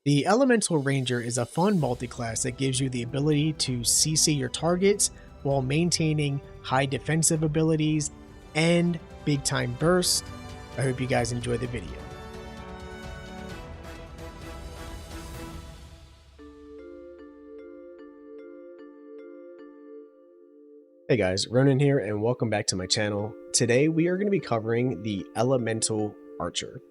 The Elemental Ranger is a fun multi-class that gives you the ability to CC your targets while maintaining high defensive abilities and big time burst. I hope you guys enjoy the video. Hey guys, Ronan here and welcome back to my channel. Today we are going to be covering the Elemental Archer.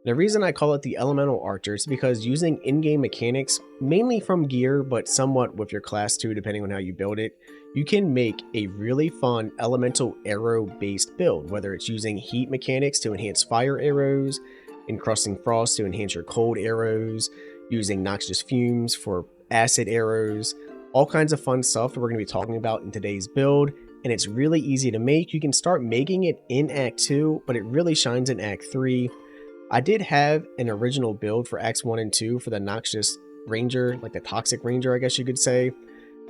The reason I call it the Elemental Archer is because using in-game mechanics, mainly from gear, but somewhat with your class too, depending on how you build it, you can make a really fun elemental arrow-based build, whether it's using heat mechanics to enhance fire arrows, encrusting frost to enhance your cold arrows, using noxious fumes for acid arrows, all kinds of fun stuff that we're going to be talking about in today's build. And it's really easy to make. You can start making it in Act 2, but it really shines in Act 3. I did have an original build for Acts 1 and 2 for the Noxious Ranger, like the Toxic Ranger, I guess you could say.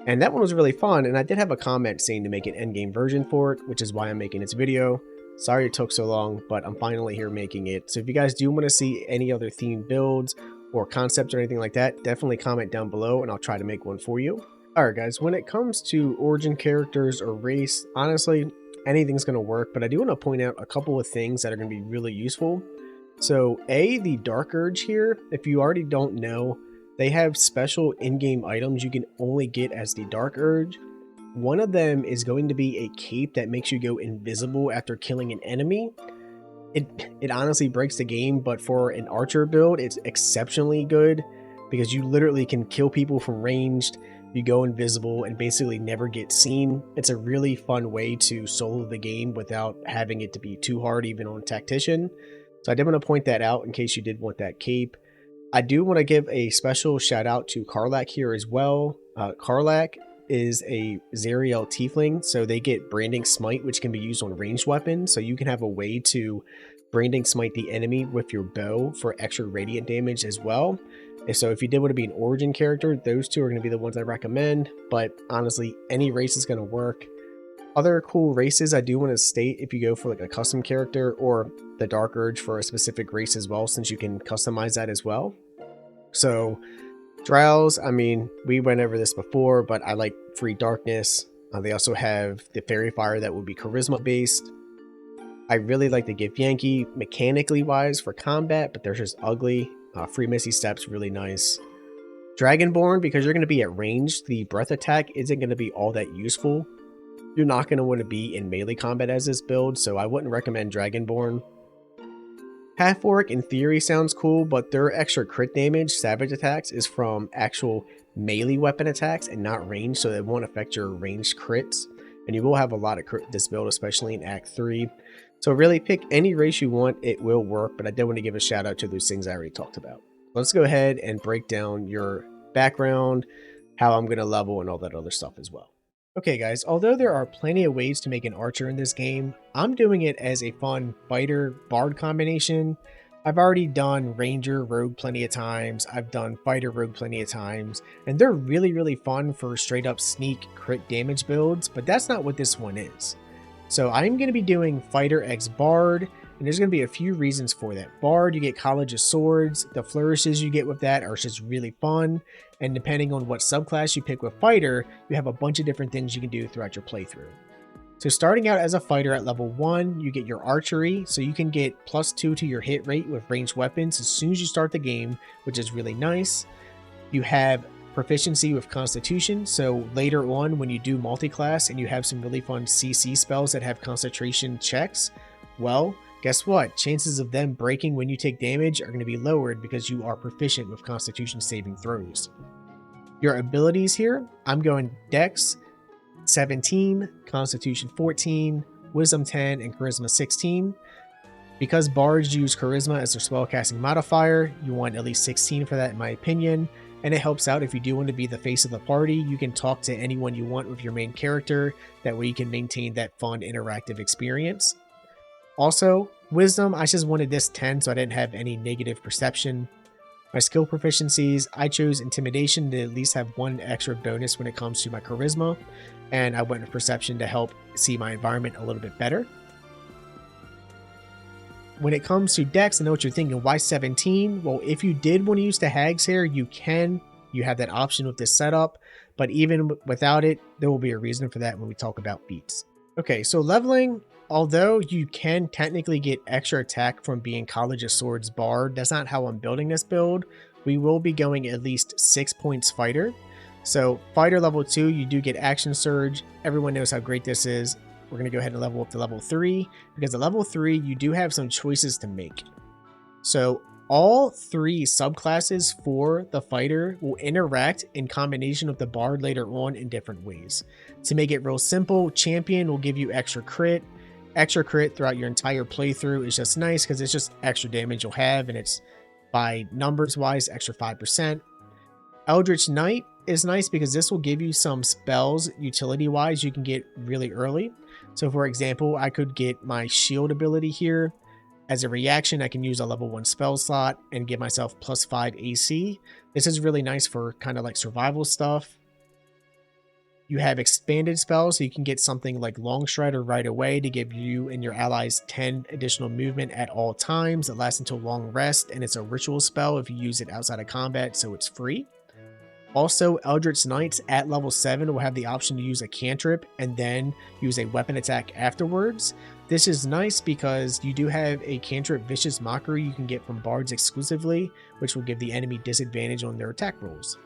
And that one was really fun, and I did have a comment saying to make an endgame version for it, which is why I'm making this video. Sorry it took so long, but I'm finally here making it. So if you guys do want to see any other themed builds or concepts or anything like that, definitely comment down below and I'll try to make one for you. Alright guys, when it comes to origin characters or race, honestly, anything's going to work, but I do want to point out a couple of things that are going to be really useful. So the Dark Urge here, if you already don't know, they have special in-game items you can only get as the Dark Urge. One of them is going to be a cape that makes you go invisible after killing an enemy. It honestly breaks the game, but for an archer build, it's exceptionally good because you literally can kill people from ranged, you go invisible, and basically never get seen. It's a really fun way to solo the game without having it to be too hard even on a tactician. So I did want to point that out in case you did want that cape. I do want to give a special shout out to Karlach here as well. Karlach is a Zeriel Tiefling, so they get Branding Smite, which can be used on ranged weapons. So you can have a way to Branding Smite the enemy with your bow for extra radiant damage as well. And so if you did want to be an origin character, those two are going to be the ones I recommend. But honestly, any race is going to work. Other cool races I do want to state, if you go for like a custom character or the Dark Urge for a specific race as well, since you can customize that as well. So Drows, I mean, we went over this before, but I like Free Darkness. They also have the Fairy Fire that will be charisma based. I really like the Githyanki mechanically wise for combat, but they're just ugly. Free Misty Step's really nice. Dragonborn, because you're going to be at range, the breath attack isn't going to be all that useful. You're not going to want to be in melee combat as this build, so I wouldn't recommend Dragonborn. Half-Orc in theory sounds cool, but their extra crit damage, savage attacks, is from actual melee weapon attacks and not range, so it won't affect your ranged crits. And you will have a lot of crit this build, especially in Act 3. So really pick any race you want, it will work, but I did want to give a shout out to those things I already talked about. Let's go ahead and break down your background, how I'm going to level, and all that other stuff as well. Okay guys, although there are plenty of ways to make an archer in this game, I'm doing it as a fun fighter bard combination. I've already done ranger rogue plenty of times, I've done fighter rogue plenty of times, and they're really fun for straight up sneak crit damage builds, but that's not what this one is. So I'm going to be doing fighter x bard, and there's going to be a few reasons for that. Bard, you get College of Swords, the flourishes you get with that are just really fun, and depending on what subclass you pick with fighter, you have a bunch of different things you can do throughout your playthrough. So starting out as a fighter at level 1, you get your archery, so you can get +2 to your hit rate with ranged weapons as soon as you start the game, which is really nice. You have proficiency with Constitution, so later on when you do multi-class and you have some really fun CC spells that have concentration checks, well, guess what? Chances of them breaking when you take damage are going to be lowered because you are proficient with Constitution saving throws. Your abilities here, I'm going Dex 17, Constitution 14, Wisdom 10, and Charisma 16. Because bards use Charisma as their spellcasting modifier, you want at least 16 for that in my opinion, and it helps out if you do want to be the face of the party. You can talk to anyone you want with your main character, that way you can maintain that fun interactive experience. Also, Wisdom, I just wanted this 10 so I didn't have any negative perception. My skill proficiencies, I chose Intimidation to at least have one extra bonus when it comes to my Charisma, and I went with Perception to help see my environment a little bit better. when it comes to Dex, I know what you're thinking, why 17? Well, if you did want to use the Hag's Hair, you can. You have that option with this setup, but even without it, there will be a reason for that when we talk about feats. Okay, so leveling, although you can technically get extra attack from being College of Swords Bard, that's not how I'm building this build. We will be going at least 6 points fighter. So fighter level 2, you do get action surge. Everyone knows how great this is. We're going to go ahead and level up to level 3, because at level 3, you do have some choices to make. So all 3 subclasses for the fighter will interact in combination with the bard later on in different ways. To make it real simple, champion will give you extra crit. Extra crit throughout your entire playthrough is just nice because it's just extra damage you'll have, and it's by numbers wise extra 5%. Eldritch Knight is nice because this will give you some spells utility wise you can get really early. So for example, I could get my shield ability here. As a reaction, I can use a level 1 spell slot and give myself plus 5 AC. This is really nice for kind of like survival stuff. You have expanded spells, so you can get something like Long Strider right away to give you and your allies 10 additional movement at all times. It lasts until long rest, and it's a ritual spell if you use it outside of combat, so it's free. Also, Eldritch Knights at level 7 will have the option to use a cantrip and then use a weapon attack afterwards. This is nice because you do have a cantrip Vicious Mockery you can get from bards exclusively, which will give the enemy disadvantage on their attack rolls.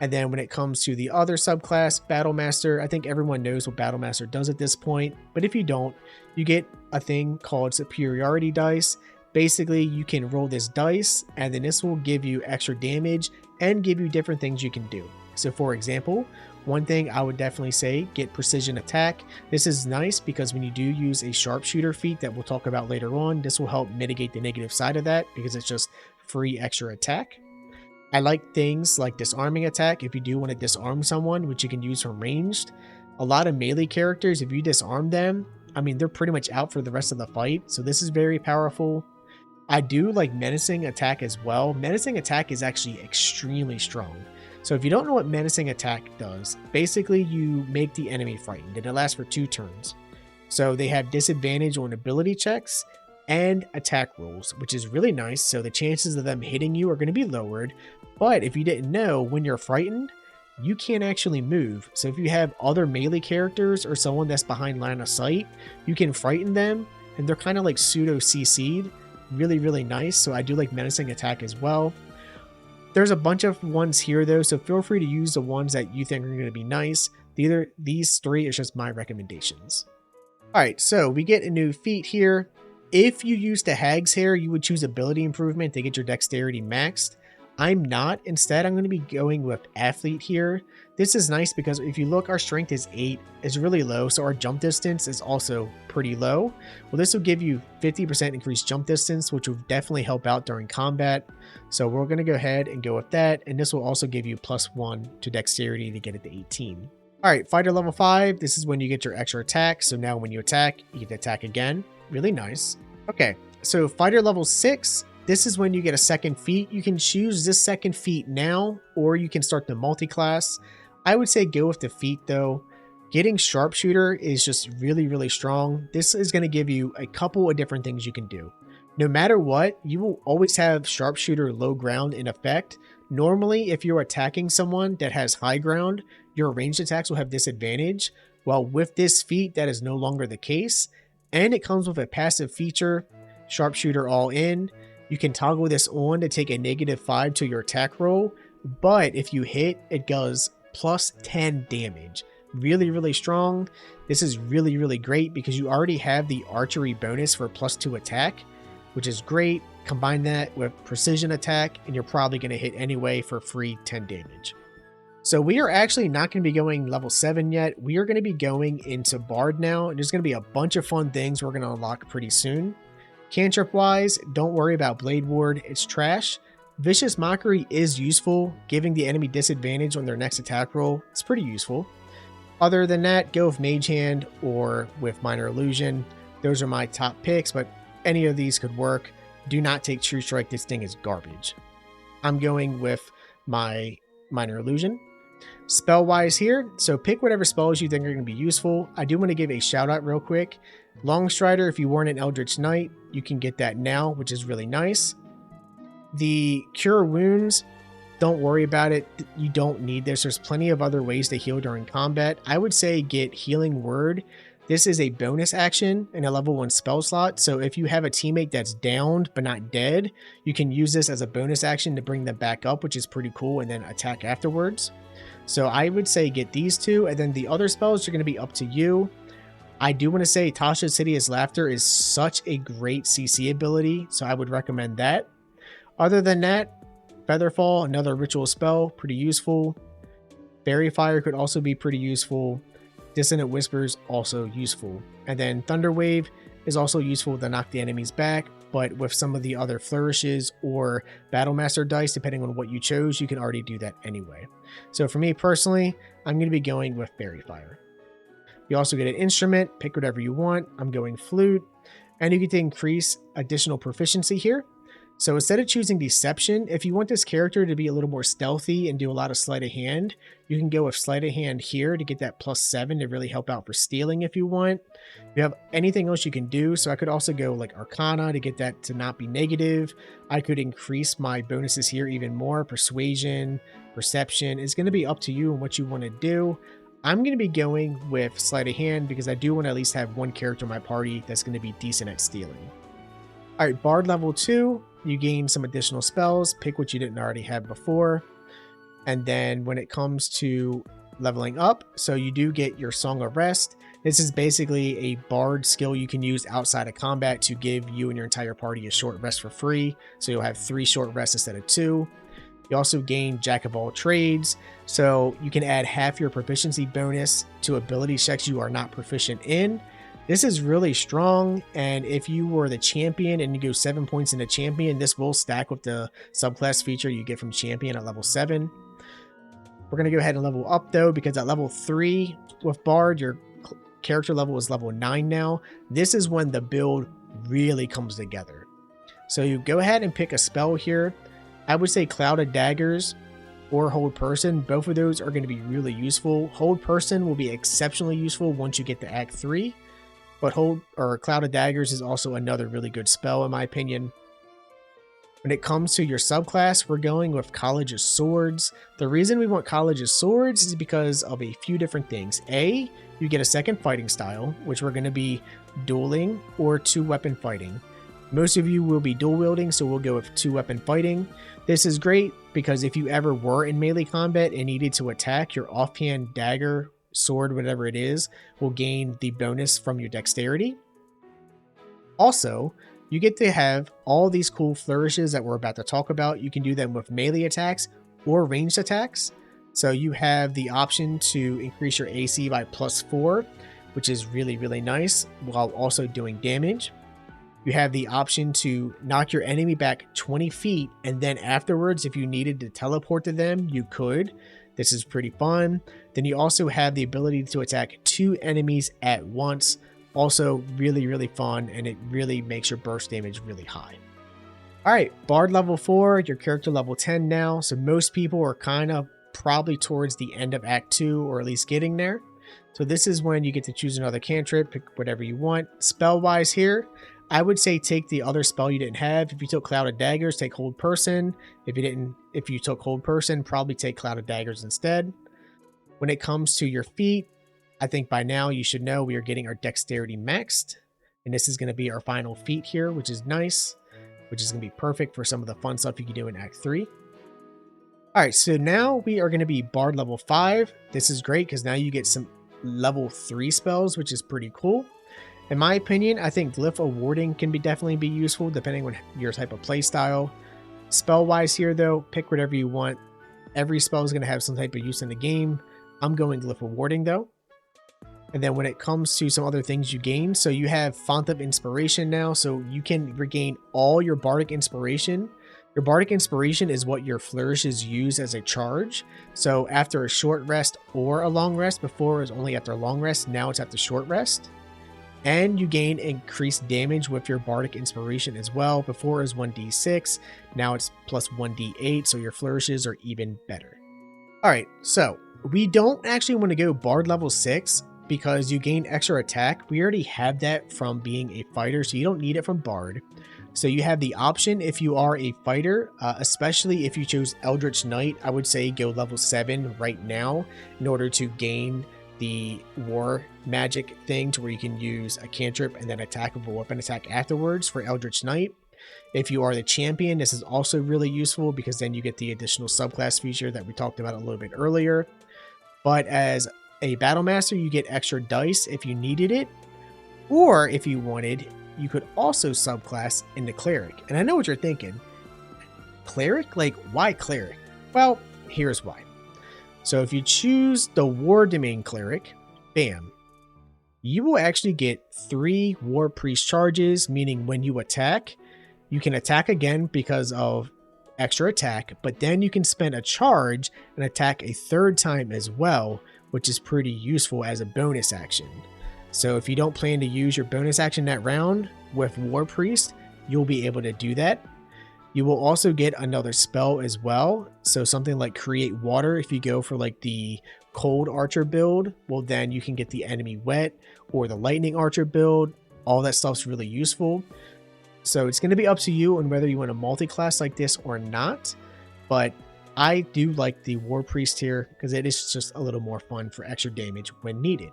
And then when it comes to the other subclass, Battlemaster, I think everyone knows what Battlemaster does at this point, but if you don't, you get a thing called Superiority Dice. Basically, you can roll this dice, and then this will give you extra damage and give you different things you can do. So for example, one thing I would definitely say, get Precision Attack. This is nice because when you do use a Sharpshooter feat that we'll talk about later on, this will help mitigate the negative side of that because it's just free extra attack. I like things like Disarming Attack if you do want to disarm someone, which you can use from ranged. A lot of melee characters, if you disarm them, I mean, they're pretty much out for the rest of the fight, so this is very powerful. I do like Menacing Attack as well. Menacing Attack is actually extremely strong. So if you don't know what Menacing Attack does, basically you make the enemy frightened, and it lasts for 2 turns. So they have disadvantage on ability checks and attack rolls, which is really nice. So the chances of them hitting you are going to be lowered. But if you didn't know, when you're frightened, you can't actually move. So if you have other melee characters or someone that's behind line of sight, you can frighten them, and they're kind of like pseudo CC'd. Really, really nice. So I do like Menacing Attack as well. There's a bunch of ones here though, so feel free to use the ones that you think are going to be nice. These 3 is just my recommendations. Alright, so we get a new feat here. If you use the Hag's Hair, you would choose Ability Improvement to get your Dexterity maxed. I'm not. Instead, I'm going to be going with Athlete here. This is nice because if you look, our strength is 8. It's really low, so our jump distance is also pretty low. Well, this will give you 50% increased jump distance, which will definitely help out during combat. So we're going to go ahead and go with that, and this will also give you +1 to Dexterity to get it to 18. Alright, Fighter level 5. This is when you get your extra attack, so now when you attack, you get to attack again. Really nice. Okay, so Fighter level 6. This is when you get a second feat. You can choose this second feat now, or you can start the multi-class. I would say go with the feat though. Getting Sharpshooter is just really, really strong. This is going to give you a couple of different things you can do. No matter what, you will always have Sharpshooter low ground in effect. Normally, if you're attacking someone that has high ground, your ranged attacks will have disadvantage. Well, with this feat, that is no longer the case. And it comes with a passive feature, Sharpshooter All In. You can toggle this on to take a -5 to your attack roll, but if you hit, it does +10 damage. Really, really strong. This is really, really great because you already have the archery bonus for +2 attack, which is great. Combine that with precision attack, and you're probably going to hit anyway for free 10 damage. So we are actually not going to be going level 7 yet. We are going to be going into Bard now, and there's going to be a bunch of fun things we're going to unlock pretty soon. Cantrip wise, don't worry about Blade Ward, it's trash. Vicious Mockery is useful, giving the enemy disadvantage on their next attack roll. It's pretty useful. Other than that, go with Mage Hand or with Minor Illusion. Those are my top picks, but any of these could work. Do not take True Strike, this thing is garbage. I'm going with my Minor Illusion. Spell wise here, so pick whatever spells you think are going to be useful. I do want to give a shout out real quick. Longstrider, if you weren't an Eldritch Knight, you can get that now, which is really nice. The Cure Wounds, don't worry about it. You don't need this. There's plenty of other ways to heal during combat. I would say get Healing Word. This is a bonus action in a level 1 spell slot, so if you have a teammate that's downed but not dead, you can use this as a bonus action to bring them back up, which is pretty cool, and then attack afterwards. So I would say get these two, and then the other spells are going to be up to you. I do want to say Tasha's Hideous Laughter is such a great CC ability, so I would recommend that. Other than that, Featherfall, another ritual spell, pretty useful. Fairy Fire could also be pretty useful. Dissonant Whispers, also useful. And then Thunder Wave is also useful to knock the enemies back, but with some of the other flourishes or Battlemaster dice, depending on what you chose, you can already do that anyway. So for me personally, I'm going to be going with Fairy Fire. You also get an instrument, pick whatever you want. I'm going Flute, and you get to increase additional proficiency here. So instead of choosing Deception, if you want this character to be a little more stealthy and do a lot of sleight of hand, you can go with sleight of hand here to get that +7 to really help out for stealing if you want. If you have anything else you can do, so I could also go like Arcana to get that to not be negative. I could increase my bonuses here even more. Persuasion, Perception. It's going to be up to you and what you want to do. I'm going to be going with sleight of hand because I do want to at least have one character in my party that's going to be decent at stealing. Alright, Bard level 2, you gain some additional spells, pick what you didn't already have before. And then when it comes to leveling up, so you do get your Song of Rest. This is basically a Bard skill you can use outside of combat to give you and your entire party a short rest for free. So you'll have 3 short rests instead of 2. You also gain Jack of all trades, so you can add half your proficiency bonus to ability checks you are not proficient in. This is really strong, and if you were the champion and you go 7 points into champion, this will stack with the subclass feature you get from champion at level 7. We're going to go ahead and level up though, because at level 3 with Bard, your character level is level 9 now. This is when the build really comes together. So you go ahead and pick a spell here. I would say Cloud of Daggers or Hold Person. Both of those are going to be really useful. Hold Person will be exceptionally useful once you get to Act 3. But Cloud of Daggers is also another really good spell in my opinion. When it comes to your subclass, we're going with College of Swords. The reason we want College of Swords is because of a few different things. A, you get a second fighting style, which we're going to be dueling or 2-weapon fighting. Most of you will be dual wielding, so we'll go with 2-weapon fighting. This is great because if you ever were in melee combat and needed to attack, your offhand dagger, sword, whatever it is, will gain the bonus from your dexterity. Also, you get to have all these cool flourishes that we're about to talk about. You can do them with melee attacks or ranged attacks. So you have the option to increase your AC by +4, which is really, really nice, while also doing damage. You have the option to knock your enemy back 20 feet, and then afterwards, if you needed to teleport to them, you could. This is pretty fun. Then you also have the ability to attack 2 enemies at once. Also really, really fun, and it really makes your burst damage really high. Alright, Bard level 4, your character level 10 now, so most people are kind of probably towards the end of Act 2, or at least getting there. So this is when you get to choose another cantrip, pick whatever you want. Spell-wise here, I would say take the other spell you didn't have. If you took Cloud of Daggers, take Hold Person. If you took Hold Person, probably take Cloud of Daggers instead. When it comes to your feat, I think by now you should know we are getting our Dexterity maxed. And this is going to be our final feat here, which is nice. Which is going to be perfect for some of the fun stuff you can do in Act 3. Alright, so now we are going to be Bard level 5. This is great because now you get some level 3 spells, which is pretty cool. In my opinion, I think Glyph of Warding can definitely be useful depending on your type of playstyle. Spell-wise here though, pick whatever you want. Every spell is going to have some type of use in the game. I'm going Glyph of Warding though. And then when it comes to some other things you gain, so you have Font of Inspiration now, so you can regain all your Bardic Inspiration. Your Bardic Inspiration is what your flourishes use as a charge. So after a short rest or a long rest, before it was only after a long rest, now it's after short rest. And you gain increased damage with your Bardic Inspiration as well. Before it was 1d6, now it's plus 1d8, so your flourishes are even better. Alright, so We don't actually want to go Bard level 6 because you gain extra attack. We already have that from being a fighter, so you don't need it from Bard. So you have the option if you are a fighter, especially if you chose Eldritch Knight, I would say go level 7 right now in order to gain the war magic thing to where you can use a cantrip and then attack with a weapon attack afterwards for Eldritch Knight. If you are the champion, this is also really useful because then you get the additional subclass feature that we talked about a little bit earlier. But as a battle master, you get extra dice if you needed it, or if you wanted, you could also subclass into cleric. And I know what you're thinking. Cleric? Like, why cleric? Well, here's why. So if you choose the War Domain cleric, bam, you will actually get 3 War Priest charges, meaning when you attack, you can attack again because of extra attack, but then you can spend a charge and attack a 3rd time as well, which is pretty useful as a bonus action. So if you don't plan to use your bonus action that round with War Priest, you'll be able to do that. You will also get another spell as well. So something like Create Water, if you go for like the Cold Archer build, well then you can get the enemy wet, or the Lightning Archer build. All that stuff's really useful. So it's going to be up to you on whether you want a multi-class like this or not. But I do like the War Priest here because it is just a little more fun for extra damage when needed.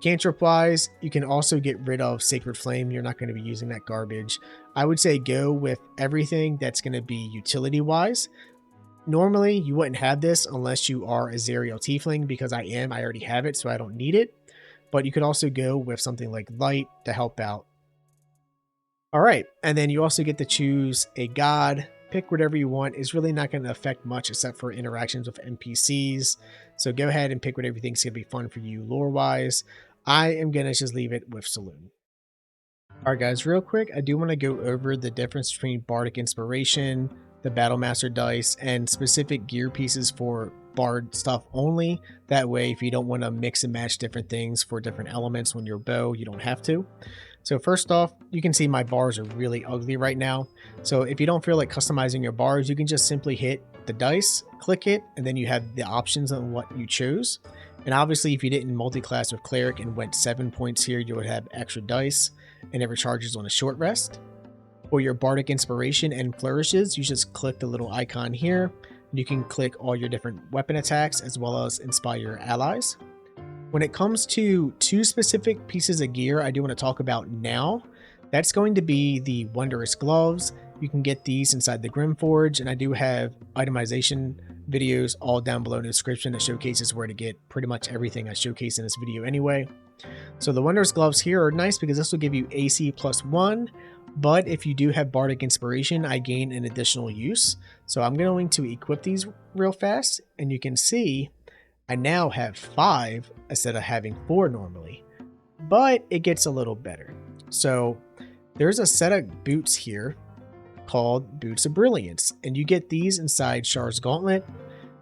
Cantrip wise, you can also get rid of Sacred Flame. You're not going to be using that garbage. I would say go with everything that's going to be utility wise. Normally, you wouldn't have this unless you are a Zerial Tiefling, because I already have it, so I don't need it. But you could also go with something like Light to help out. Alright, and then you also get to choose a god. Pick whatever you want. It's really not going to affect much except for interactions with NPCs. So go ahead and pick whatever you think is going to be fun for you lore-wise. I am going to just leave it with Saloon. Alright guys, real quick, I do want to go over the difference between Bardic Inspiration, the Battlemaster dice, and specific gear pieces for Bard stuff only. That way, if you don't want to mix and match different things for different elements on your bow, you don't have to. So first off, you can see my bars are really ugly right now. So if you don't feel like customizing your bars, you can just simply hit the dice, click it, and then you have the options on what you chose. And obviously, if you didn't multi-class with Cleric and went 7 points here, you would have extra dice, and it recharges on a short rest. For your Bardic Inspiration and Flourishes, you just click the little icon here. You can click all your different weapon attacks as well as inspire your allies. When it comes to 2 specific pieces of gear I do want to talk about now, that's going to be the Wondrous Gloves. You can get these inside the Grimforge, and I do have itemization videos all down below in the description that showcases where to get pretty much everything I showcase in this video anyway. So the Wondrous Gloves here are nice because this will give you AC +1, but if you do have Bardic Inspiration, I gain an additional use. So I'm going to equip these real fast, and you can see I now have 5 instead of having 4 normally, but it gets a little better. So there's a set of boots here called Boots of Brilliance, and you get these inside Char's Gauntlet.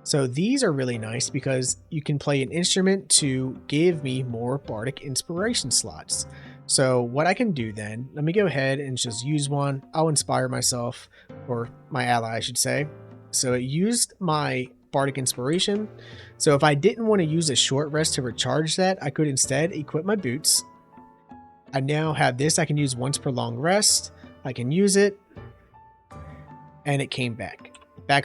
So these are really nice because you can play an instrument to give me more Bardic Inspiration slots. So what I can do then, let me go ahead and just use one. I'll inspire myself, or my ally I should say. So it used my Bardic Inspiration. So if I didn't want to use a short rest to recharge that, I could instead equip my boots. I now have this I can use once per long rest. I can use it, and it came back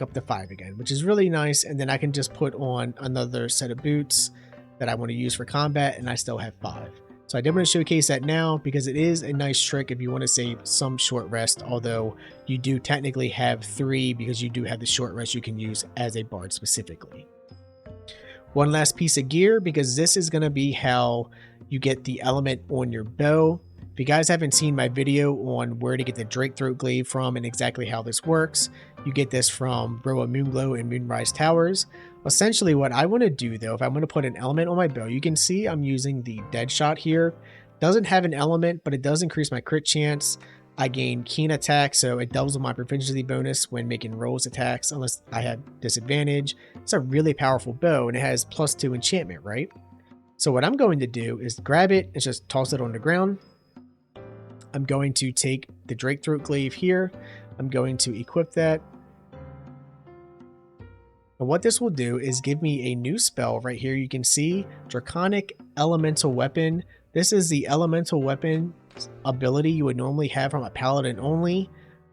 up to 5 again, which is really nice. And then I can just put on another set of boots that I want to use for combat, and I still have 5. So I did want to showcase that now because it is a nice trick if you want to save some short rest, although you do technically have 3 because you do have the short rest you can use as a bard specifically. One last piece of gear, because this is going to be how you get the element on your bow. If you guys haven't seen my video on where to get the Drakethroat glaive from and exactly how this works, you get this from Roa Moonglow and Moonrise Towers. Essentially what I want to do though, if I want to put an element on my bow, you can see I'm using the Deadshot here. Doesn't have an element, but it does increase my crit chance. I gain keen attack, so it doubles my proficiency bonus when making rolls attacks unless I have disadvantage. It's a really powerful bow, and it has +2 enchantment, right? So what I'm going to do is grab it and just toss it on the ground. I'm going to take the Drakethroat glaive here. I'm going to equip that. And what this will do is give me a new spell right here. You can see Draconic Elemental Weapon. This is the elemental weapon ability you would normally have from a paladin only,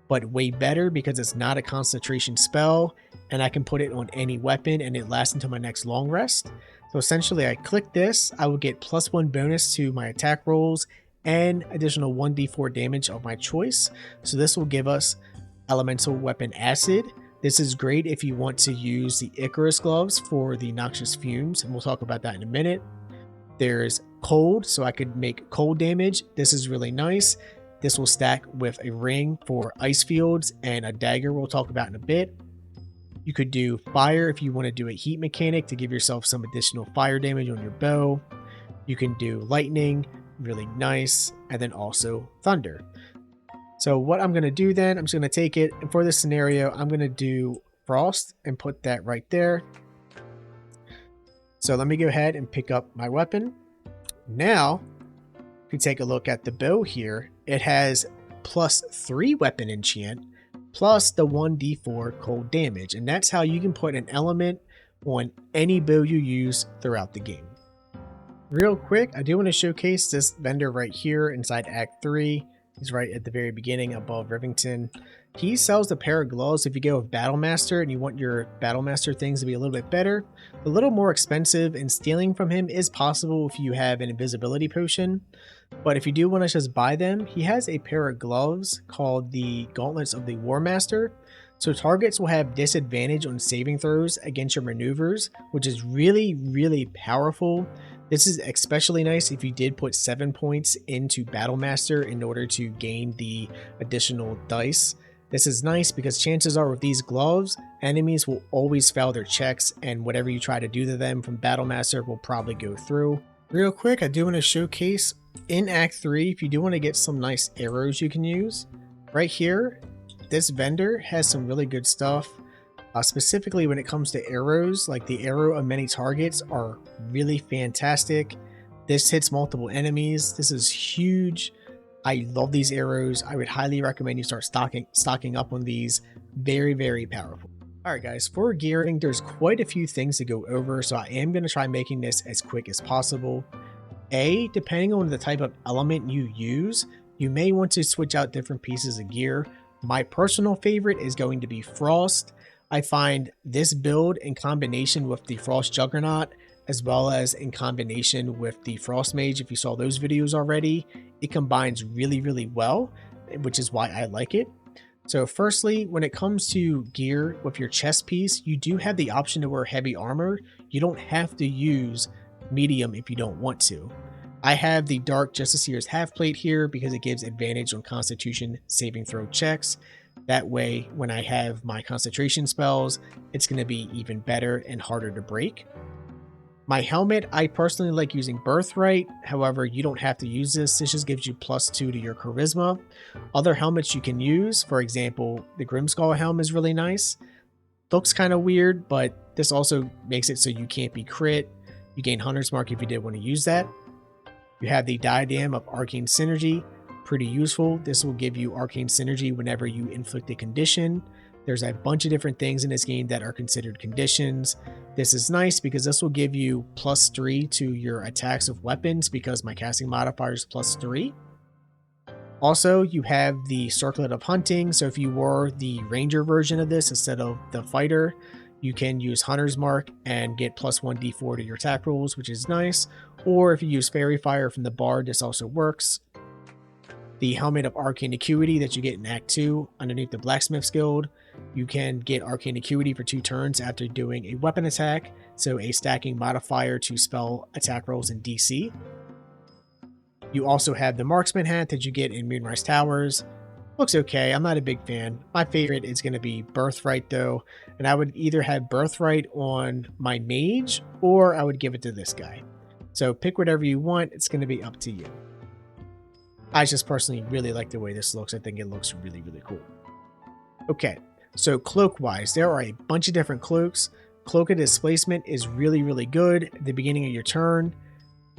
but way better because it's not a concentration spell, and I can put it on any weapon and it lasts until my next long rest. So essentially I click this, I will get +1 bonus to my attack rolls and additional 1d4 damage of my choice. So this will give us elemental weapon acid. This is great if you want to use the Icarus gloves for the noxious fumes, and we'll talk about that in a minute. There's cold, so I could make cold damage. This is really nice. This will stack with a ring for ice fields and a dagger we'll talk about in a bit. You could do fire if you want to do a heat mechanic to give yourself some additional fire damage on your bow. You can do lightning, really nice, and then also thunder. So what I'm going to do then, I'm just going to take it, and for this scenario, I'm going to do frost and put that right there. So let me go ahead and pick up my weapon. Now, if you take a look at the bow here, it has +3 weapon enchant, plus the 1d4 cold damage. And that's how you can put an element on any bow you use throughout the game. Real quick, I do want to showcase this vendor right here inside Act 3. He's right at the very beginning above Rivington. He sells a pair of gloves if you go with Battlemaster and you want your Battlemaster things to be a little bit better. A little more expensive, and stealing from him is possible if you have an invisibility potion. But if you do want to just buy them, he has a pair of gloves called the Gauntlets of the War Master. So targets will have disadvantage on saving throws against your maneuvers, which is really, really powerful. This is especially nice if you did put 7 points into Battlemaster in order to gain the additional dice. This is nice because chances are with these gloves, enemies will always fail their checks, and whatever you try to do to them from Battlemaster will probably go through. Real quick, I do want to showcase in Act 3, if you do want to get some nice arrows you can use. Right here, this vendor has some really good stuff. Specifically when it comes to arrows, like the arrow of many targets are really fantastic. This hits multiple enemies. This is huge. I love these arrows. I would highly recommend you start stocking up on these. Very, very powerful. Alright guys, for gearing, there's quite a few things to go over, so I am going to try making this as quick as possible. Depending on the type of element you use, you may want to switch out different pieces of gear. My personal favorite is going to be Frost. I find this build in combination with the Frost Juggernaut, as well as in combination with the Frost Mage, if you saw those videos already, it combines really, really well, which is why I like it. So firstly, when it comes to gear with your chest piece, you do have the option to wear heavy armor. You don't have to use medium if you don't want to. I have the Dark Justiciar's half plate here because it gives advantage on Constitution saving throw checks. That way, when I have my concentration spells, it's going to be even better and harder to break. My helmet, I personally like using Birthright. However, you don't have to use this. This just gives you +2 to your charisma. Other helmets you can use, for example, the Grimskull helm is really nice. Looks kind of weird, but this also makes it so you can't be crit. You gain Hunter's Mark if you did want to use that. You have the Diadem of Arcane Synergy. Pretty useful. This will give you arcane synergy whenever you inflict a condition. There's a bunch of different things in this game that are considered conditions. This is nice because this will give you +3 to your attacks of weapons because my casting modifier is +3. Also, you have the Circlet of Hunting. So if you were the ranger version of this instead of the fighter, you can use Hunter's Mark and get +1d4 to your attack rolls, which is nice. Or if you use Fairy Fire from the Bard, this also works. The Helmet of Arcane Acuity that you get in Act 2 underneath the Blacksmith's Guild. You can get Arcane Acuity for 2 turns after doing a weapon attack, so a stacking modifier to spell attack rolls in DC. You also have the Marksman hat that you get in Moonrise Towers. Looks okay, I'm not a big fan. My favorite is going to be Birthright though, and I would either have Birthright on my mage, or I would give it to this guy. So pick whatever you want, it's going to be up to you. I just personally really like the way this looks. I think it looks really, really cool. Okay, so cloak-wise, there are a bunch of different cloaks. Cloak of Displacement is really, really good at the beginning of your turn.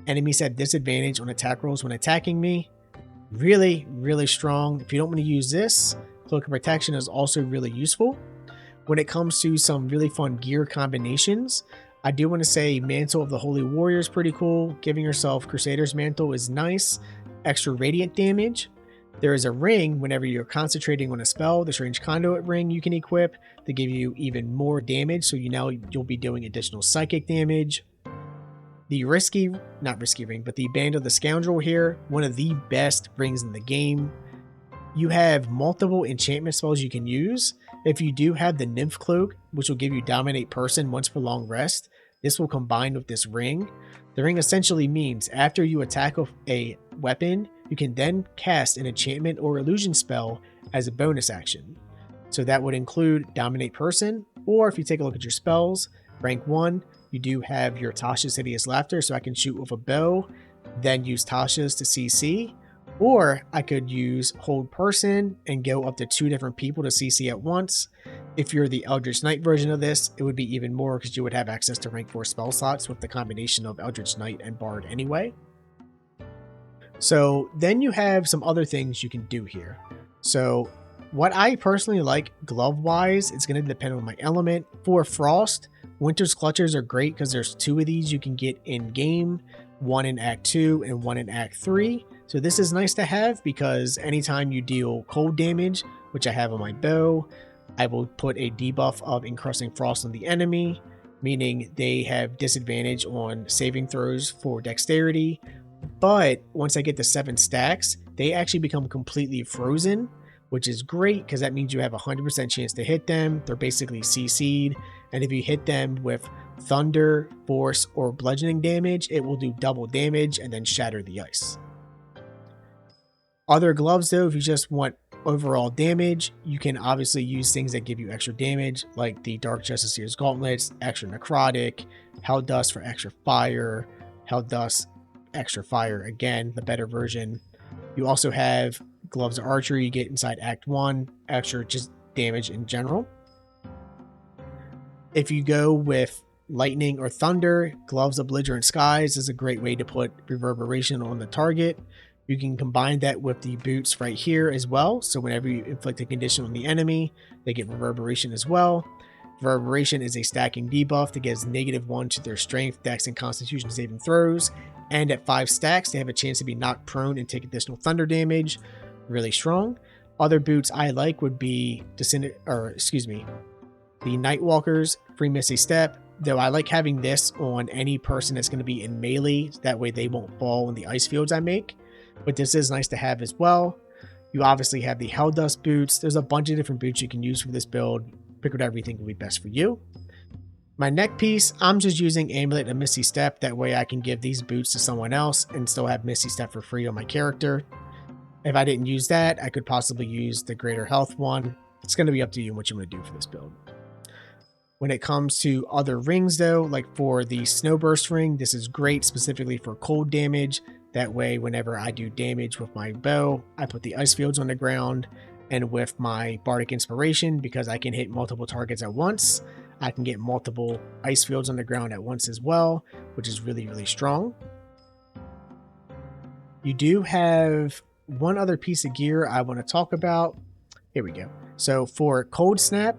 Enemies have disadvantage on attack rolls when attacking me. Really, really strong. If you don't want to use this, Cloak of Protection is also really useful. When it comes to some really fun gear combinations, I do want to say Mantle of the Holy Warrior is pretty cool. Giving yourself Crusader's Mantle is nice. Extra radiant damage. There is a ring whenever you're concentrating on a spell, the Strange Conduit ring you can equip to give you even more damage, so you'll be doing additional psychic damage. The not risky ring, but the Band of the Scoundrel here, one of the best rings in the game. You have multiple enchantment spells you can use. If you do have the Nymph Cloak, which will give you Dominate Person once per long rest, this will combine with this ring. The ring essentially means after you attack a weapon, you can then cast an enchantment or illusion spell as a bonus action. So that would include Dominate Person, or if you take a look at your spells, rank 1, you do have your Tasha's Hideous Laughter, so I can shoot with a bow, then use Tasha's to CC, or I could use Hold Person and go up to 2 different people to CC at once. If you're the Eldritch Knight version of this, it would be even more because you would have access to rank 4 spell slots with the combination of Eldritch Knight and Bard anyway. So then you have some other things you can do here. So what I personally like glove-wise, it's going to depend on my element. For Frost, Winter's Clutches are great because there's 2 of these you can get in-game, 1 in Act 2 and 1 in Act 3. So this is nice to have because anytime you deal cold damage, which I have on my bow, I will put a debuff of Encrusting Frost on the enemy, meaning they have disadvantage on saving throws for dexterity. But once I get to 7 stacks, they actually become completely frozen, which is great because that means you have a 100% chance to hit them. They're basically CC'd, and if you hit them with thunder, force, or bludgeoning damage, it will do double damage and then shatter the ice. Other gloves though, if you just want overall damage, you can obviously use things that give you extra damage, like the Dark Justicier's Gauntlets, extra necrotic, Hell Dust for extra fire, Hell Dust, extra fire again, the better version. You also have Gloves of Archery you get inside Act 1, extra just damage in general. If you go with Lightning or Thunder, Gloves of Belligerent Skies is a great way to put reverberation on the target. You can combine that with the boots right here as well, so whenever you inflict a condition on the enemy, they get reverberation as well. Reverberation is a stacking debuff that gives -1 to their strength, dex, and constitution saving throws, and at 5 stacks they have a chance to be knocked prone and take additional thunder damage. Really strong. Other boots I like would be the Nightwalker's Free Misty Step, though I like having this on any person that's going to be in melee, that way they won't fall in the ice fields I make. But this is nice to have as well. You obviously have the Hell Dust boots. There's a bunch of different boots you can use for this build. Pick whatever you think will be best for you. My neck piece, I'm just using Amulet and Misty Step. That way I can give these boots to someone else and still have Misty Step for free on my character. If I didn't use that, I could possibly use the Greater Health one. It's going to be up to you what you want to do for this build. When it comes to other rings though, like for the Snowburst ring, this is great specifically for cold damage. That way, whenever I do damage with my bow, I put the ice fields on the ground, and with my Bardic Inspiration, because I can hit multiple targets at once, I can get multiple ice fields on the ground at once as well, which is really, really strong. You do have one other piece of gear I want to talk about. Here we go. So for Cold Snap,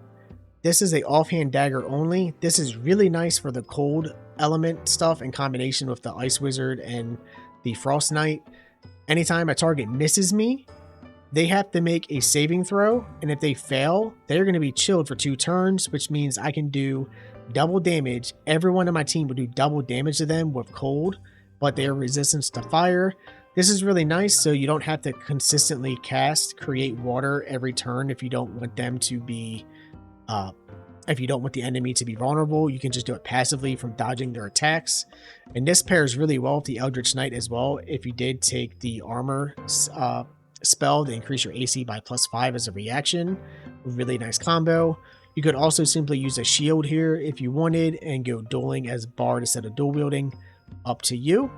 this is a offhand dagger only. This is really nice for the cold element stuff in combination with the Ice Wizard and the Frost Knight. Anytime a target misses me, they have to make a saving throw, and if they fail, they're going to be chilled for 2 turns, which means I can do double damage. Everyone on my team will do double damage to them with cold, but they are resistant to fire. This is really nice, so you don't have to consistently create water every turn if you don't want them to be if you don't want the enemy to be vulnerable. You can just do it passively from dodging their attacks. And this pairs really well with the Eldritch Knight as well. If you did take the armor spell to increase your AC by +5 as a reaction, really nice combo. You could also simply use a shield here if you wanted and go dueling as Bard instead of dual wielding. Up to you.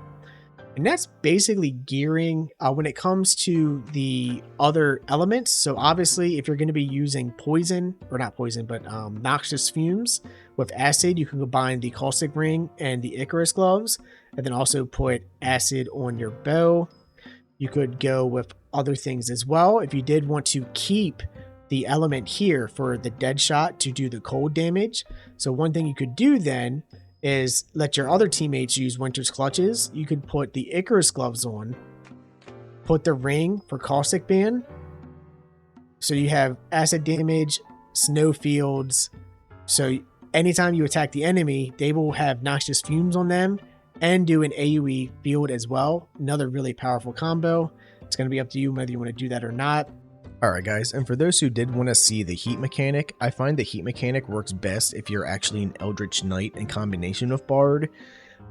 And that's basically gearing when it comes to the other elements. So obviously, if you're going to be using poison, or not poison, but noxious fumes with acid, you can combine the Caustic Ring and the Icarus Gloves, and then also put acid on your bow. You could go with other things as well. If you did want to keep the element here for the dead shot to do the cold damage. So one thing you could do then is let your other teammates use Winter's Clutches. You could put the Icarus gloves on, put the ring for Caustic Ban. So you have acid damage, snow fields. So anytime you attack the enemy, they will have noxious fumes on them and do an AoE field as well. Another really powerful combo. It's going to be up to you whether you want to do that or not. Alright guys, and for those who did want to see the heat mechanic, I find the heat mechanic works best if you're actually an Eldritch Knight in combination with Bard.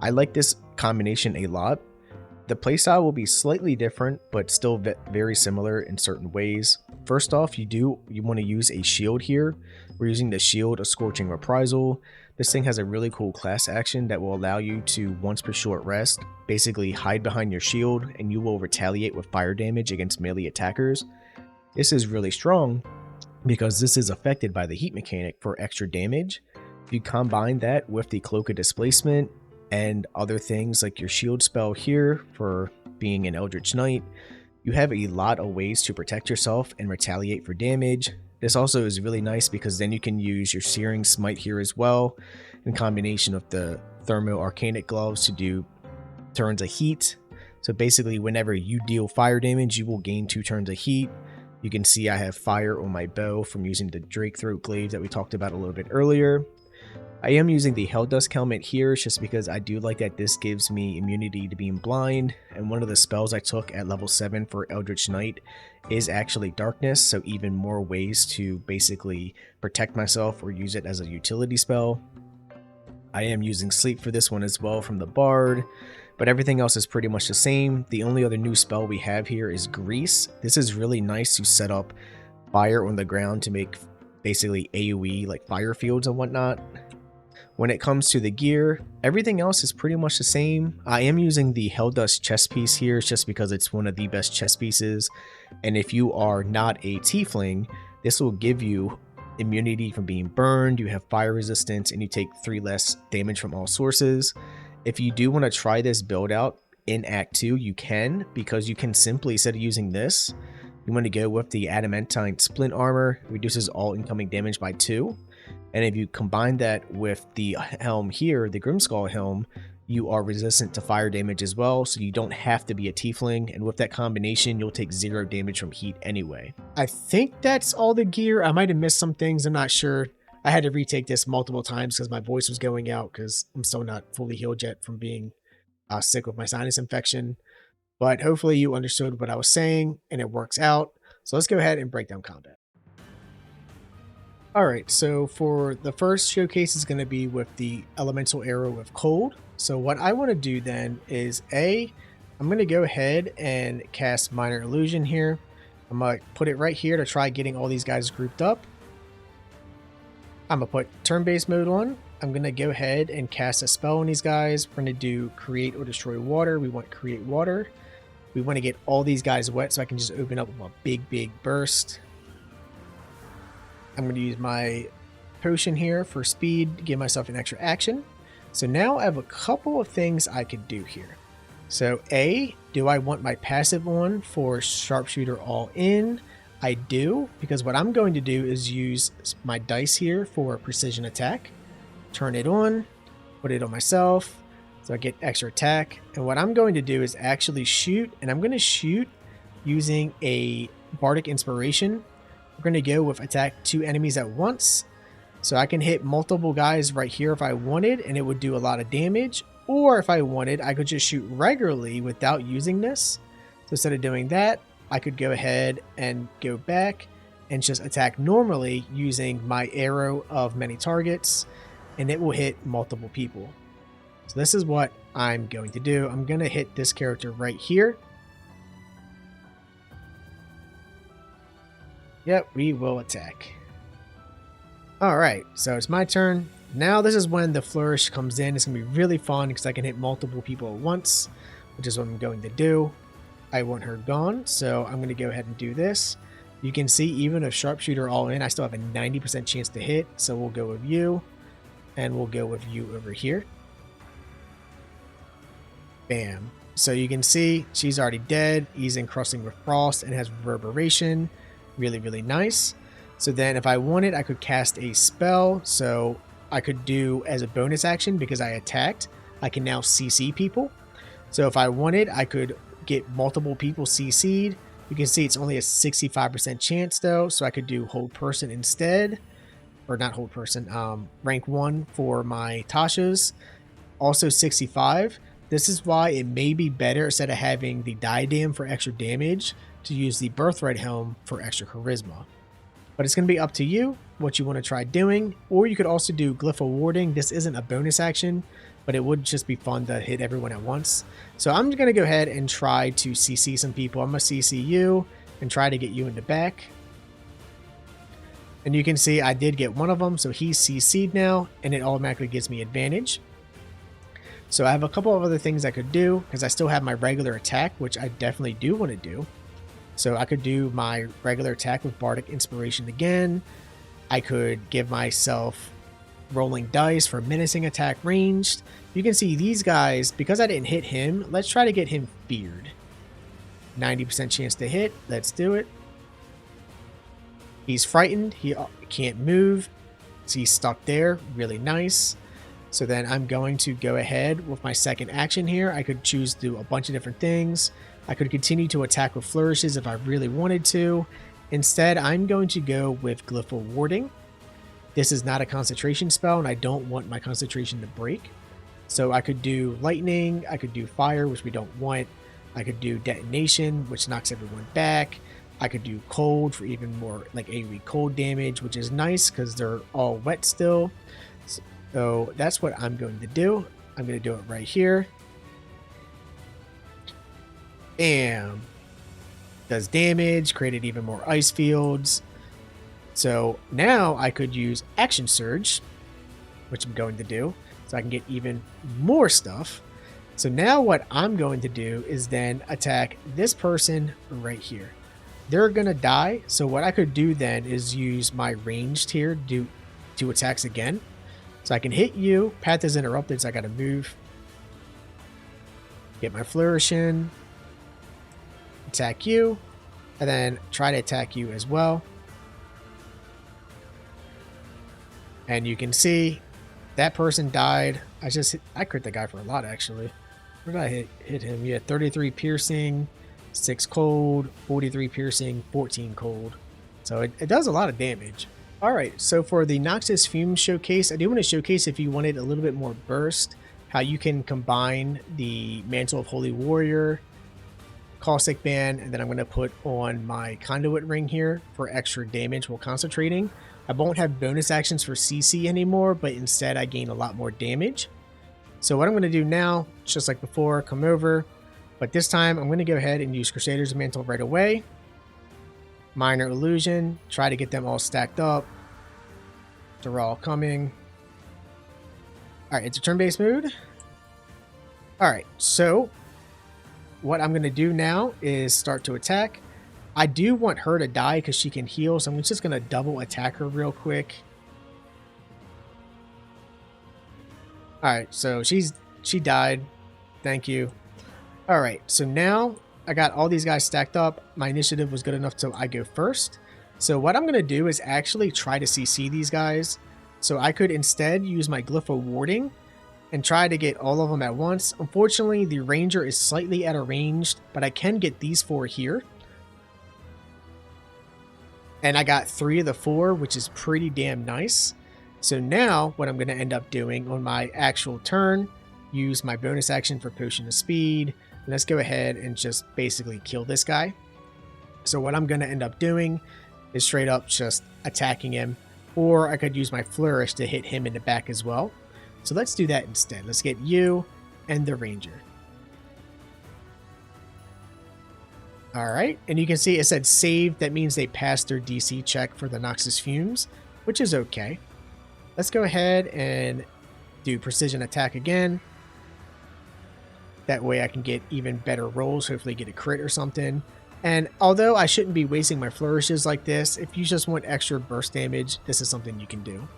I like this combination a lot. The playstyle will be slightly different, but still very similar in certain ways. First off, you want to use a shield here. We're using the shield of Scorching Reprisal. This thing has a really cool class action that will allow you to, once per short rest, basically hide behind your shield and you will retaliate with fire damage against melee attackers. This is really strong because this is affected by the heat mechanic for extra damage. If you combine that with the Cloak of Displacement and other things like your shield spell here for being an Eldritch Knight, you have a lot of ways to protect yourself and retaliate for damage. This also is really nice because then you can use your Searing Smite here as well in combination with the Thermo Arcanic Gloves to do turns of heat. So basically whenever you deal fire damage, you will gain 2 turns of heat. You can see I have fire on my bow from using the Drakethroat glaive that we talked about a little bit earlier. I am using the Helldusk helmet here just because I do like that this gives me immunity to being blind, and one of the spells I took at level 7 for Eldritch Knight is actually Darkness, so even more ways to basically protect myself or use it as a utility spell. I am using Sleep for this one as well from the Bard, but everything else is pretty much the same. The only other new spell we have here is Grease. This is really nice to set up fire on the ground to make basically AoE like fire fields and whatnot. When it comes to the gear, everything else is pretty much the same. I am using the Helldusk chest piece here just because it's one of the best chest pieces, and if you are not a tiefling, this will give you immunity from being burned, you have fire resistance, and you take 3 less damage from all sources. If you do want to try this build out in Act 2, you can, because you can simply, instead of using this, you want to go with the Adamantine Splint Armor. It reduces all incoming damage by 2. And if you combine that with the helm here, the Grimskull helm, you are resistant to fire damage as well, so you don't have to be a tiefling, and with that combination, you'll take 0 damage from heat anyway. I think that's all the gear. I might have missed some things, I'm not sure. I had to retake this multiple times because my voice was going out because I'm still not fully healed yet from being sick with my sinus infection. But hopefully you understood what I was saying and it works out. So let's go ahead and break down combat. Alright, so for the first showcase is going to be with the Elemental Arrow of Cold. So what I want to do then is I'm going to go ahead and cast Minor Illusion here. I'm going to put it right here to try getting all these guys grouped up. I'm going to put turn-based mode on. I'm going to go ahead and cast a spell on these guys. We're going to do Create or Destroy Water. We want Create Water. We want to get all these guys wet so I can just open up a big burst. I'm going to use my potion here for speed to give myself an extra action. So now I have a couple of things I could do here. So do I want my passive on for Sharpshooter All In? I do, because what I'm going to do is use my dice here for precision attack. Turn it on, put it on myself, so I get extra attack. And what I'm going to do is actually shoot, and I'm going to shoot using a Bardic Inspiration. We're going to go with attack 2 enemies at once. So I can hit multiple guys right here if I wanted, and it would do a lot of damage. Or if I wanted, I could just shoot regularly without using this. So instead of doing that, I could go ahead and go back and just attack normally using my Arrow of Many Targets, and it will hit multiple people. So this is what I'm going to do. I'm going to hit this character right here. Yep, we will attack. Alright, so it's my turn. Now this is when the flourish comes in. It's going to be really fun because I can hit multiple people at once, which is what I'm going to do. I want her gone, so I'm going to go ahead and do this. You can see even if Sharpshooter All In, I still have a 90% chance to hit, so we'll go with you, and we'll go with you over here. Bam. So you can see she's already dead, easing Crusting with Frost, and has Reverberation. Really nice. So then if I wanted, I could cast a spell. So I could do as a bonus action, because I attacked, I can now CC people. So if I wanted, I could get multiple people CC'd. You can see it's only a 65% chance though. So I could do hold person instead, or not hold person, rank 1 for my Tashas. Also 65. This is why it may be better, instead of having the diadem for extra damage, to use the birthright helm for extra charisma. But it's going to be up to you what you want to try doing. Or you could also do glyph warding. This isn't a bonus action, but it would just be fun to hit everyone at once. So I'm going to go ahead and try to CC some people. I'm going to CC you and try to get you in the back. And you can see I did get one of them, so he's CC'd now, and it automatically gives me advantage. So I have a couple of other things I could do, because I still have my regular attack, which I definitely do want to do. So I could do my regular attack with Bardic Inspiration again. I could give myself rolling dice for menacing attack ranged. You can see these guys, because I didn't hit him, let's try to get him feared. 90% chance to hit. Let's do it. He's frightened. He can't move. So he's stuck there. Really nice. So then I'm going to go ahead with my second action here. I could choose to do a bunch of different things. I could continue to attack with flourishes if I really wanted to. Instead, I'm going to go with glyph warding. This is not a concentration spell, and I don't want my concentration to break. So I could do lightning. I could do fire, which we don't want. I could do detonation, which knocks everyone back. I could do cold for even more like AoE cold damage, which is nice because they're all wet still. So that's what I'm going to do. I'm going to do it right here. Bam. Does damage, created even more ice fields. So now I could use Action Surge, which I'm going to do, so I can get even more stuff. So now what I'm going to do is then attack this person right here. They're going to die. So what I could do then is use my ranged here, do 2 attacks again. So I can hit you. Path is interrupted, so I got to move. Get my flourish in. Attack you. And then try to attack you as well. And you can see that person died. I crit the guy for a lot, actually. Where did I hit him? Yeah, 33 piercing, 6 cold, 43 piercing, 14 cold. So it does a lot of damage. Alright, so for the Noxus Fume showcase, I do want to showcase, if you wanted a little bit more burst, how you can combine the Mantle of Holy Warrior, Caustic Band, and then I'm going to put on my Conduit Ring here for extra damage while concentrating. I won't have bonus actions for CC anymore, but instead I gain a lot more damage. So what I'm going to do now, just like before, come over, but this time I'm going to go ahead and use Crusader's Mantle right away. Minor Illusion, try to get them all stacked up. They're all coming. Alright, it's a turn-based mood. Alright, so what I'm going to do now is start to attack. I do want her to die because she can heal, so I'm just going to double attack her real quick. Alright, so she died. Thank you. Alright, so now I got all these guys stacked up. My initiative was good enough so I go first. So what I'm going to do is actually try to CC these guys. So I could instead use my Glyph Warding and try to get all of them at once. Unfortunately, the Ranger is slightly out of range, but I can get these 4 here. And I got 3 of the 4, which is pretty damn nice. So now what I'm going to end up doing on my actual turn, use my bonus action for Potion of Speed. Let's go ahead and just basically kill this guy. So what I'm going to end up doing is straight up just attacking him, or I could use my Flourish to hit him in the back as well. So let's do that instead. Let's get you and the Ranger. Alright, and you can see it said save. That means they passed their DC check for the Noxus Fumes, which is okay. Let's go ahead and do Precision Attack again. That way I can get even better rolls, hopefully get a crit or something. And although I shouldn't be wasting my flourishes like this, if you just want extra burst damage, this is something you can do.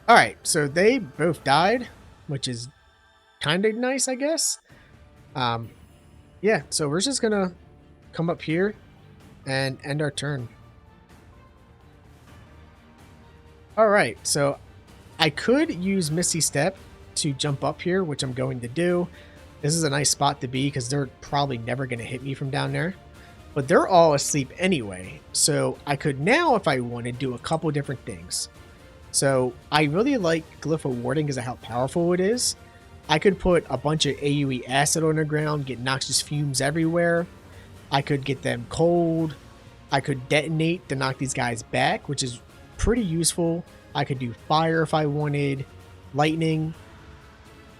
Alright, so they both died, which is kind of nice, I guess. Yeah, so we're just gonna come up here and end our turn. All right, so I could use Misty Step to jump up here, which I'm going to do. This is a nice spot to be because they're probably never going to hit me from down there. But they're all asleep anyway, so I could now, if I wanted, do a couple different things. So I really like Glyph of Warding because of how powerful it is. I could put a bunch of AoE acid on the ground, get noxious fumes everywhere. I could get them cold. I could detonate to knock these guys back, which is pretty useful. I could do fire if I wanted, lightning,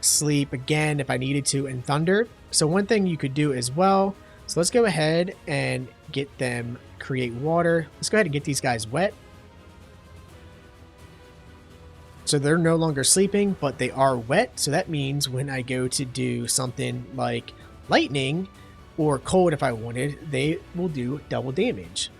sleep again if I needed to, and thunder. So one thing you could do as well, so let's go ahead and get them create water. Let's go ahead and get these guys wet. So they're no longer sleeping, but they are wet. So that means when I go to do something like lightning or cold if I wanted, they will do double damage.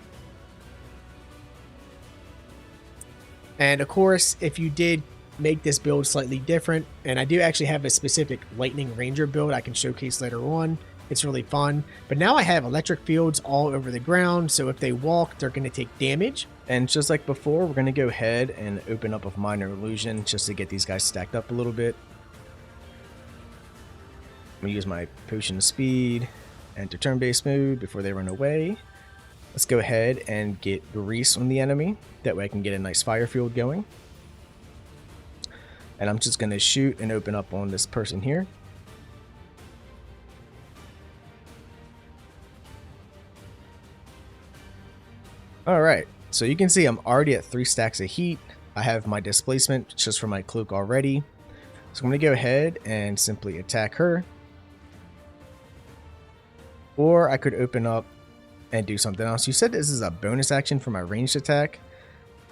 And of course, if you did make this build slightly different, and I do actually have a specific lightning ranger build I can showcase later on. It's really fun. But now I have electric fields all over the ground, so if they walk, they're going to take damage. And just like before, we're going to go ahead and open up a minor illusion just to get these guys stacked up a little bit. I'm going to use my potion of speed, enter turn-based mode before they run away. Let's go ahead and get grease on the enemy. That way I can get a nice fire field going. And I'm just going to shoot and open up on this person here. Alright, so you can see I'm already at 3 stacks of heat. I have my displacement just for my cloak already. So I'm going to go ahead and simply attack her. Or I could open up and do something else. You said this is a bonus action for my ranged attack.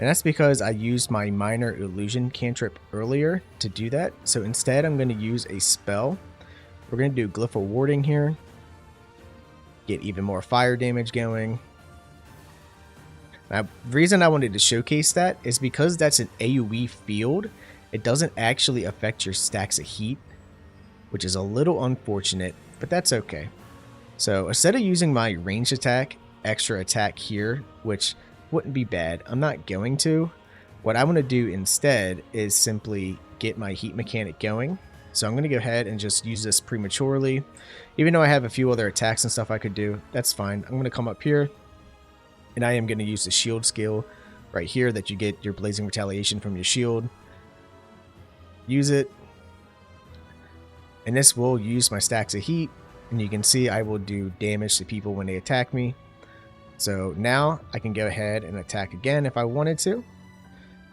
And that's because I used my minor illusion cantrip earlier to do that. So instead I'm going to use a spell. We're going to do Glyph of Warding here. Get even more fire damage going. Now, the reason I wanted to showcase that is because that's an AoE field. It doesn't actually affect your stacks of heat, which is a little unfortunate, but that's okay. So instead of using my ranged attack, extra attack here, which wouldn't be bad, I'm not going to. What I want to do instead is simply get my heat mechanic going. So I'm going to go ahead and just use this prematurely. Even though I have a few other attacks and stuff I could do, that's fine. I'm going to come up here. And I am going to use the shield skill right here that you get your blazing retaliation from your shield. Use it. And this will use my stacks of heat. And you can see I will do damage to people when they attack me. So now I can go ahead and attack again if I wanted to.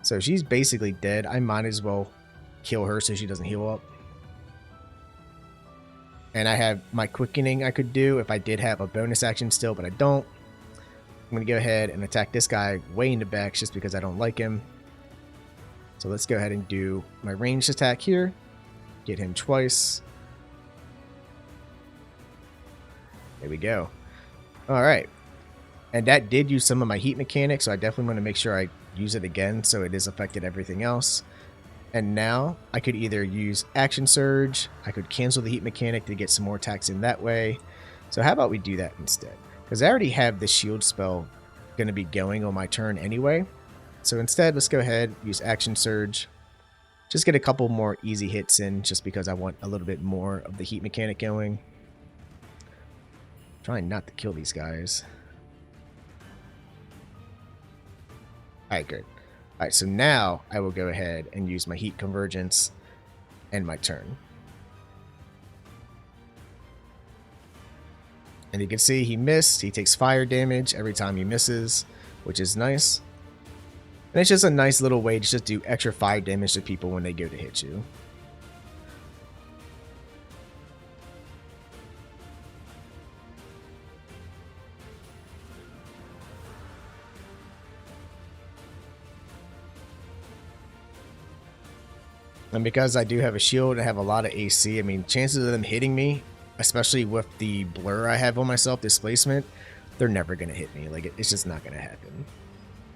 So she's basically dead. I might as well kill her so she doesn't heal up. And I have my quickening I could do if I did have a bonus action still, but I don't. I'm going to go ahead and attack this guy way in the back just because I don't like him. So let's go ahead and do my ranged attack here. Get him twice. There we go. Alright. And that did use some of my heat mechanics, so I definitely want to make sure I use it again so it is affected everything else. And now I could either use Action Surge, I could cancel the heat mechanic to get some more attacks in that way. So how about we do that instead? Because I already have the shield spell going to be going on my turn anyway. So instead, let's go ahead, use Action Surge. Just get a couple more easy hits in just because I want a little bit more of the heat mechanic going. Trying not to kill these guys. Alright, good. Alright, so now I will go ahead and use my heat convergence and my turn. And you can see he missed. He takes fire damage every time he misses, which is nice. And it's just a nice little way to just do extra fire damage to people when they go to hit you. And because I do have a shield and have a lot of AC, I mean, chances of them hitting me, especially with the blur I have on myself, displacement, they're never going to hit me. Like, it's just not going to happen.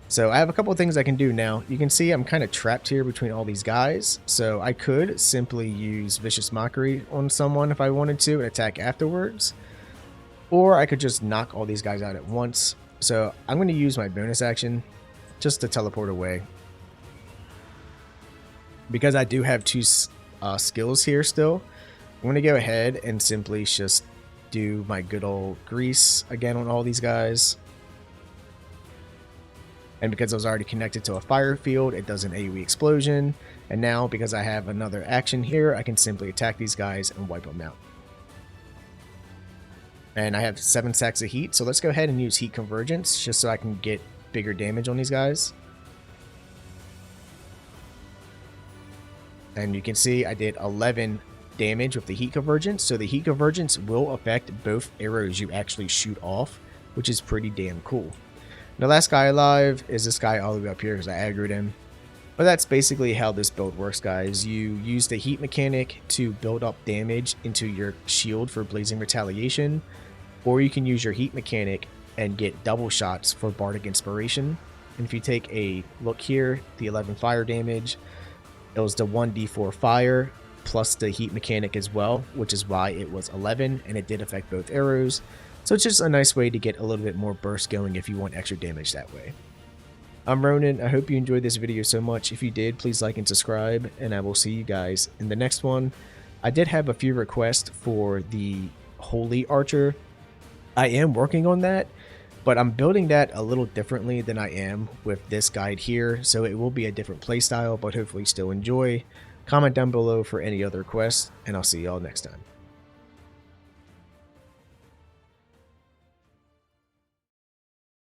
So I have a couple of things I can do now. You can see I'm kind of trapped here between all these guys. So I could simply use Vicious Mockery on someone if I wanted to and attack afterwards. or I could just knock all these guys out at once. So I'm going to use my bonus action just to teleport away. Because I do have two skills here still, I'm going to go ahead and simply just do my good old grease again on all these guys. And because I was already connected to a fire field, it does an AoE explosion. And now, because I have another action here, I can simply attack these guys and wipe them out. And I have 7 stacks of heat, so let's go ahead and use heat convergence just so I can get bigger damage on these guys. And you can see I did 11 damage with the heat convergence, so the heat convergence will affect both arrows you actually shoot off, which is pretty damn cool. The last guy alive is this guy all the way up here because I aggroed him. But that's basically how this build works, guys. You use the heat mechanic to build up damage into your shield for Blazing Retaliation, or you can use your heat mechanic and get double shots for Bardic Inspiration. And if you take a look here, the 11 fire damage, it was the 1d4 fire plus the heat mechanic as well, which is why it was 11, and it did affect both arrows. So it's just a nice way to get a little bit more burst going if you want extra damage that way. I'm Ronan. I hope you enjoyed this video so much. If you did, please like and subscribe, and I will see you guys in the next one. I did have a few requests for the Holy Archer. I am working on that, but I'm building that a little differently than I am with this guide here, so it will be a different playstyle, but hopefully still enjoy. Comment down below for any other requests, and I'll see y'all next time.